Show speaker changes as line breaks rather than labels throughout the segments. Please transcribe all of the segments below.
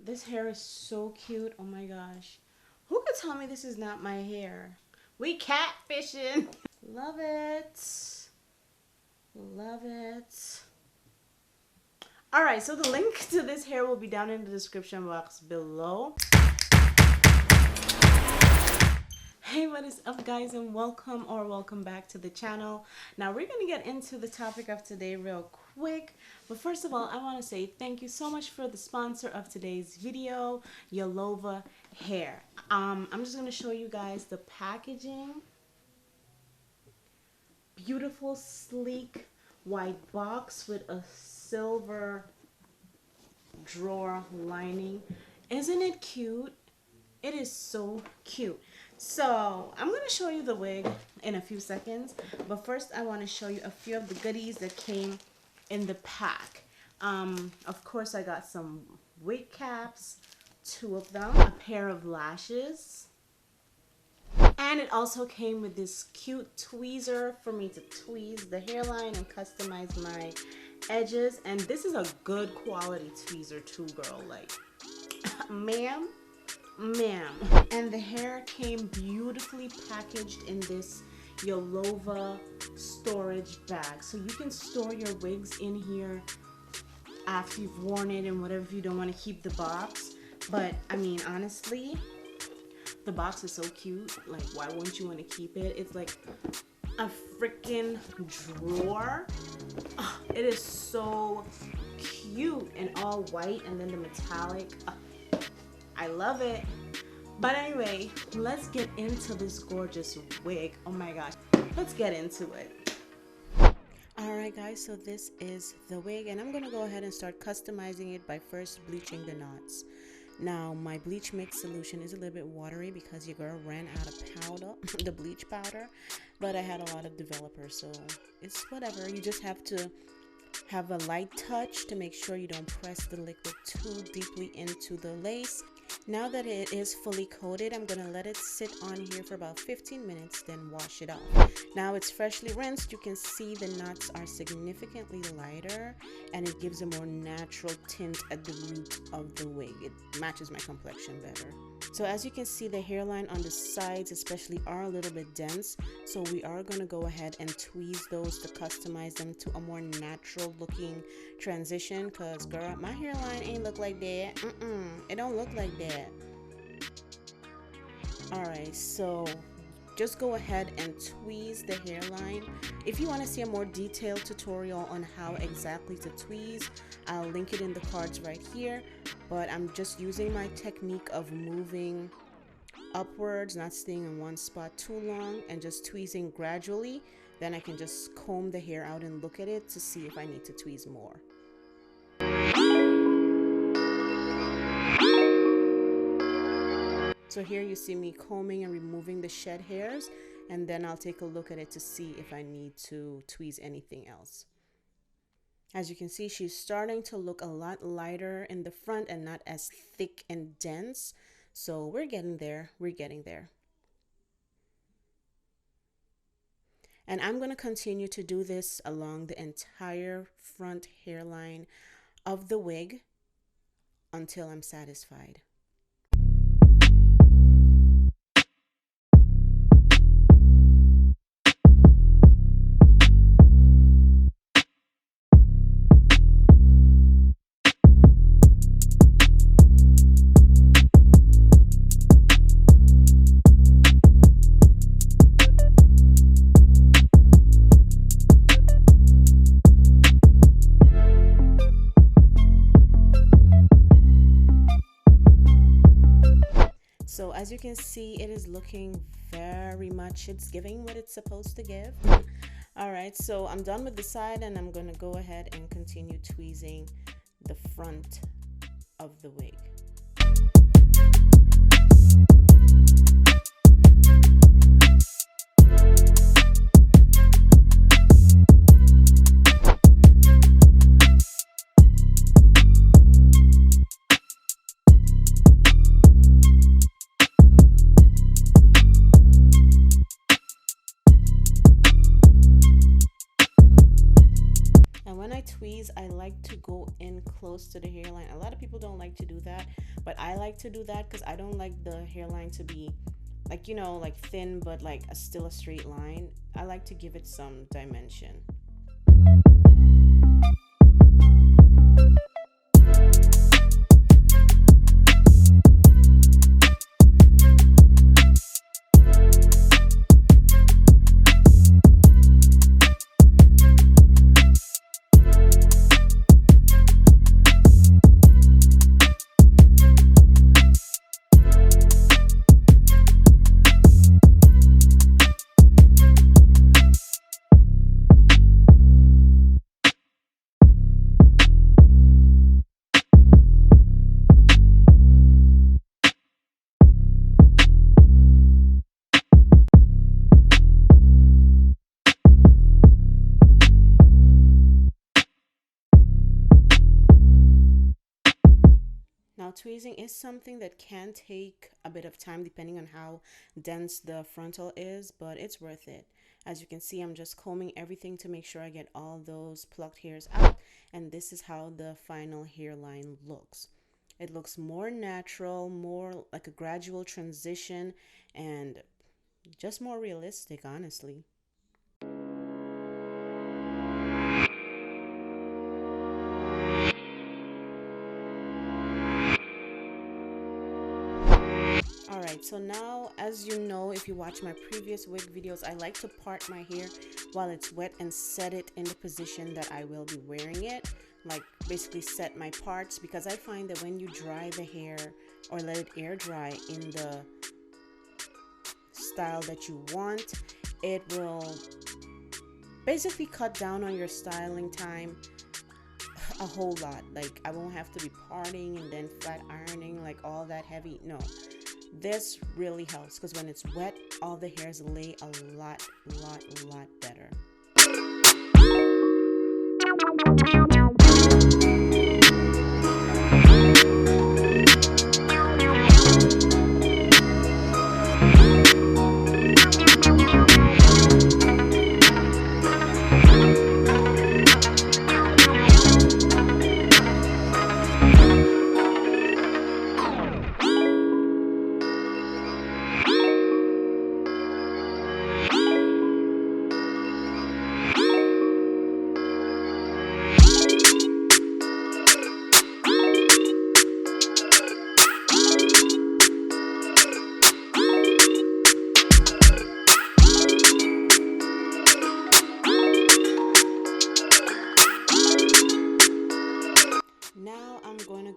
This hair is so cute. Oh my gosh. Who could tell me this is not my hair? We catfishing. Love it. Love it. Alright, so the link to this hair will be down in the description box below. Hey, what is up guys, and welcome back to the channel. Now we're gonna get into the topic of today real quick, but first of all I want to say thank you so much for the sponsor of today's video, Yolova hair. I'm just gonna show you guys the packaging. Beautiful sleek white box with a silver drawer lining. Isn't it cute? It is so cute. So I'm going to show you the wig in a few seconds, but first I want to show you a few of the goodies that came in the pack. Of course I got some wig caps, 2 of them, a pair of lashes, and it also came with this cute tweezer for me to tweeze the hairline and customize my edges. And this is a good quality tweezer too, girl. Like, ma'am. And the hair came beautifully packaged in this Yolova storage bag, so you can store your wigs in here after you've worn it and whatever, if you don't want to keep the box. But I mean, honestly, the box is so cute. Like, why wouldn't you want to keep it? It's like a freaking drawer. Oh, it is so cute and all white, and then the metallic. I love it. But anyway, let's get into this gorgeous wig. Oh my gosh, let's get into it. Alright guys, so this is the wig, and I'm gonna go ahead and start customizing it by first bleaching the knots. Now my bleach mix solution is a little bit watery because your girl ran out of powder, the bleach powder, but I had a lot of developers, so it's whatever. You just have to have a light touch to make sure you don't press the liquid too deeply into the lace. Now that it is fully coated, I'm gonna let it sit on here for about 15 minutes, then wash it off. Now it's freshly rinsed. You can see the knots are significantly lighter, and it gives a more natural tint at the root of the wig. It matches my complexion better. So as you can see, the hairline on the sides especially are a little bit dense, so we are going to go ahead and tweeze those to customize them to a more natural looking transition, because girl, my hairline ain't look like that. It don't look like that. Alright, so just go ahead and tweeze the hairline. If you want to see a more detailed tutorial on how exactly to tweeze, I'll link it in the cards right here. But I'm just using my technique of moving upwards, not staying in one spot too long, and just tweezing gradually. Then I can just comb the hair out and look at it to see if I need to tweeze more. So here you see me combing and removing the shed hairs, and then I'll take a look at it to see if I need to tweeze anything else. As you can see, she's starting to look a lot lighter in the front and not as thick and dense. So we're getting there. And I'm going to continue to do this along the entire front hairline of the wig until I'm satisfied. So as you can see, it is looking very much, it's giving what it's supposed to give. Alright, so I'm done with the side, and I'm going to go ahead and continue tweezing the front of the wig. I like to go in close to the hairline. A lot of people don't like to do that, but I like to do that because I don't like the hairline to be like, you know, like thin but like still a straight line. I like to give it some dimension. Now, tweezing is something that can take a bit of time depending on how dense the frontal is, but it's worth it. As you can see, I'm just combing everything to make sure I get all those plucked hairs out, and this is how the final hairline looks. It looks more natural, more like a gradual transition, and just more realistic, honestly. Alright, so now, as you know, if you watch my previous wig videos, I like to part my hair while it's wet and set it in the position that I will be wearing it. Like, basically set my parts, because I find that when you dry the hair or let it air dry in the style that you want, it will basically cut down on your styling time a whole lot. Like, I won't have to be parting and then flat ironing, like all that heavy. No, this really helps because when it's wet, all the hairs lay a lot better.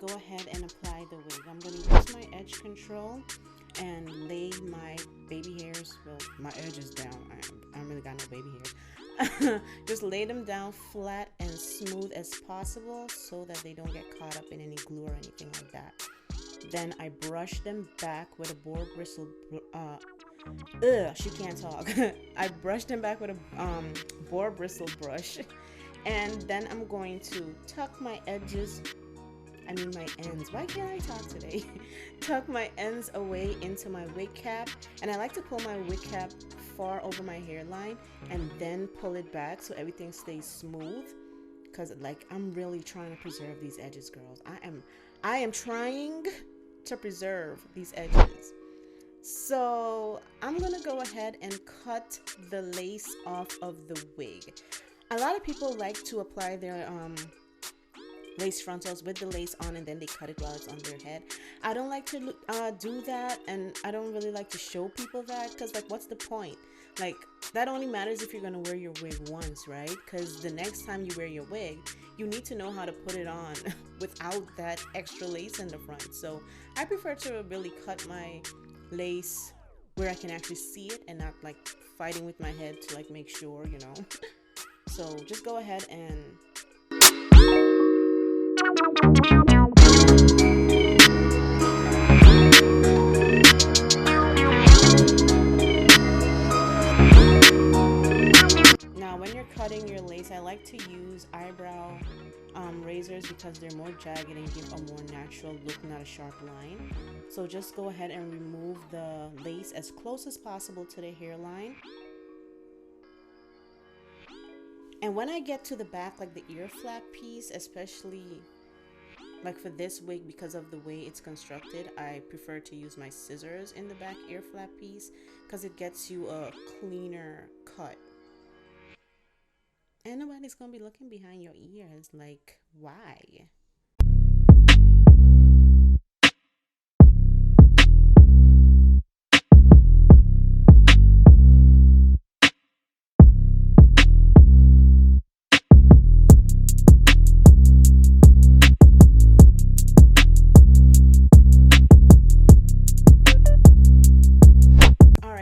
Go ahead and apply the wig. I'm going to use my edge control and lay my baby hairs, well, my edges down. I don't really got no baby hairs. Just lay them down flat and smooth as possible so that they don't get caught up in any glue or anything like that. Then I brush them back with a boar bristle. She can't talk. I brush them back with a boar bristle brush, and then I'm going to tuck my edges. My ends. Why can't I talk today? Tuck my ends away into my wig cap, and I like to pull my wig cap far over my hairline and then pull it back so everything stays smooth. Cause like I'm really trying to preserve these edges, girls. I am trying to preserve these edges. So I'm gonna go ahead and cut the lace off of the wig. A lot of people like to apply their lace frontals with the lace on and then they cut it while it's on their head. I don't like to do that, and I don't really like to show people that because like what's the point? Like that only matters if you're gonna wear your wig once, right? Because the next time you wear your wig, you need to know how to put it on without that extra lace in the front. So I prefer to really cut my lace where I can actually see it and not like fighting with my head to like make sure, you know. So just go ahead and now when you're cutting your lace, I like to use eyebrow razors because they're more jagged and give a more natural look, not a sharp line. So just go ahead and remove the lace as close as possible to the hairline. And when I get to the back, like the ear flap piece, especially like for this wig, because of the way it's constructed, I prefer to use my scissors in the back ear flap piece because it gets you a cleaner cut. And nobody's gonna be looking behind your ears like, why?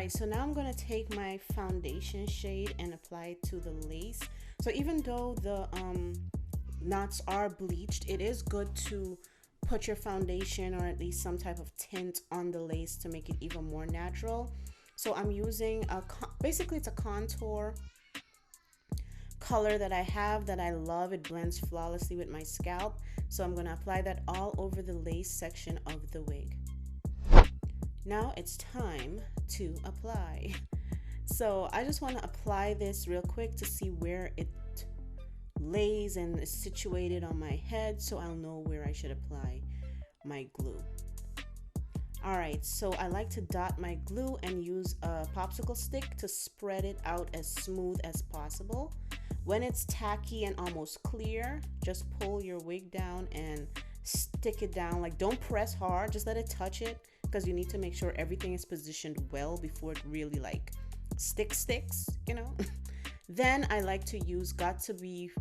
So now I'm going to take my foundation shade and apply it to the lace. So even though the knots are bleached, it is good to put your foundation or at least some type of tint on the lace to make it even more natural. So I'm using basically it's a contour color that I have that I love. It blends flawlessly with my scalp. So I'm going to apply that all over the lace section of the wig. Now it's time to apply. So I just want to apply this real quick to see where it lays and is situated on my head, so I'll know where I should apply my glue. Alright, so I like to dot my glue and use a popsicle stick to spread it out as smooth as possible. When it's tacky and almost clear, just pull your wig down and stick it down. Like, don't press hard, just let it touch it, because you need to make sure everything is positioned well before it really like sticks, you know. Then I like to use Got2b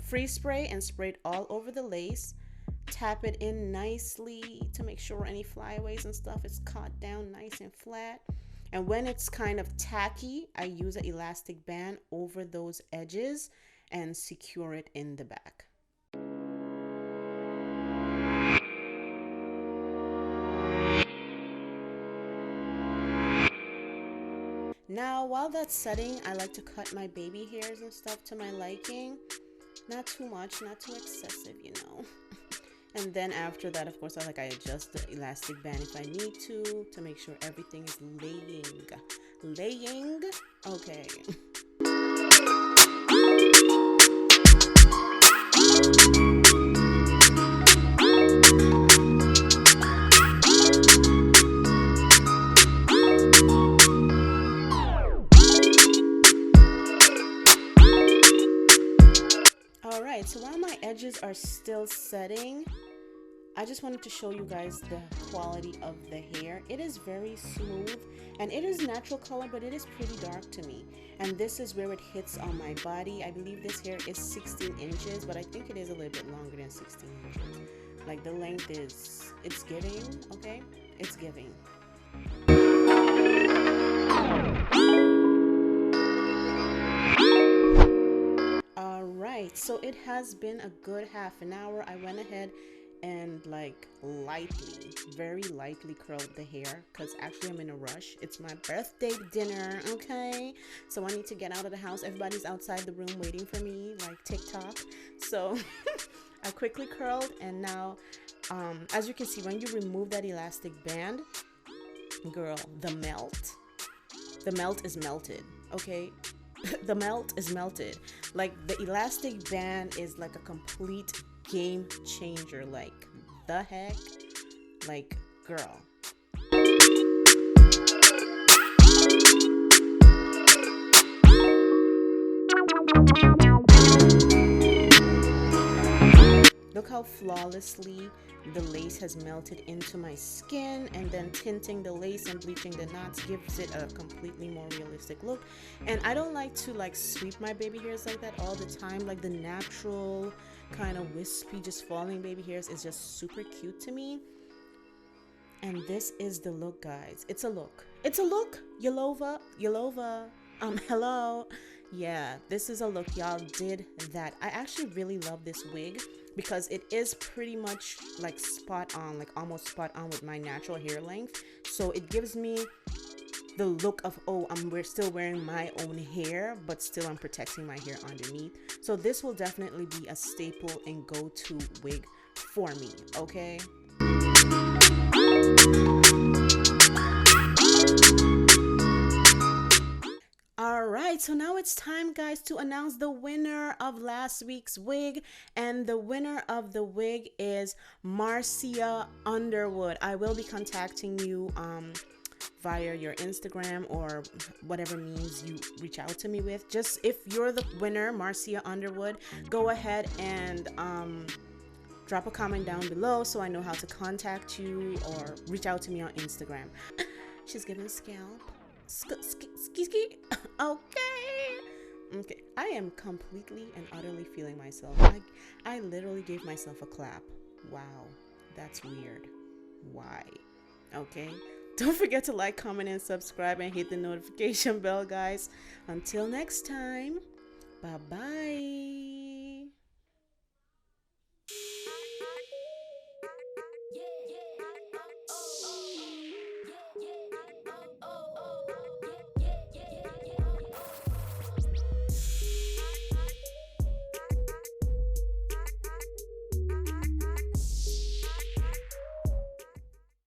free spray and spray it all over the lace. Tap it in nicely to make sure any flyaways and stuff is caught down nice and flat. And when it's kind of tacky, I use an elastic band over those edges and secure it in the back. Now, while that's setting, I like to cut my baby hairs and stuff to my liking. Not too much, not too excessive, you know. And then after that, of course, I adjust the elastic band if I need to make sure everything is laying. Okay. So while my edges are still setting, I just wanted to show you guys the quality of the hair. It is very smooth and it is natural color, but it is pretty dark to me. And this is where it hits on my body. I believe this hair is 16 inches, but I think it is a little bit longer than 16 inches. Like the length is, it's giving, okay? It's giving. Alright, so it has been a good half an hour. I went ahead and very lightly curled the hair because actually I'm in a rush. It's my birthday dinner, okay? So I need to get out of the house. Everybody's outside the room waiting for me, like TikTok. So I quickly curled, and now as you can see, when you remove that elastic band, girl, the melt is melted, okay? The melt is melted. Like, the elastic band is like a complete game changer. Like, the heck? Like, girl. Look how flawlessly the lace has melted into my skin, and then tinting the lace and bleaching the knots gives it a completely more realistic look. And I don't like to sweep my baby hairs like that all the time. Like, the natural kind of wispy, just falling baby hairs is just super cute to me. And this is the look, guys. It's a look. Yolova, hello. Yeah, this is a look. Y'all did that. I actually really love this wig because it is pretty much like spot on, like almost spot on with my natural hair length. So it gives me the look of, oh, we're still wearing my own hair, but still I'm protecting my hair underneath. So this will definitely be a staple and go-to wig for me, okay? Alright, so now it's it's time, guys, to announce the winner of last week's wig. And the winner of the wig is Marcia Underwood. I will be contacting you via your Instagram or whatever means you reach out to me with. Just if you're the winner, Marcia Underwood, go ahead and drop a comment down below so I know how to contact you or reach out to me on Instagram. She's giving scalp. Ski. Okay. I am completely and utterly feeling myself. I literally gave myself a clap. Wow. That's weird. Why? Okay. Don't forget to like, comment, and subscribe and hit the notification bell, guys. Until next time. Bye-bye.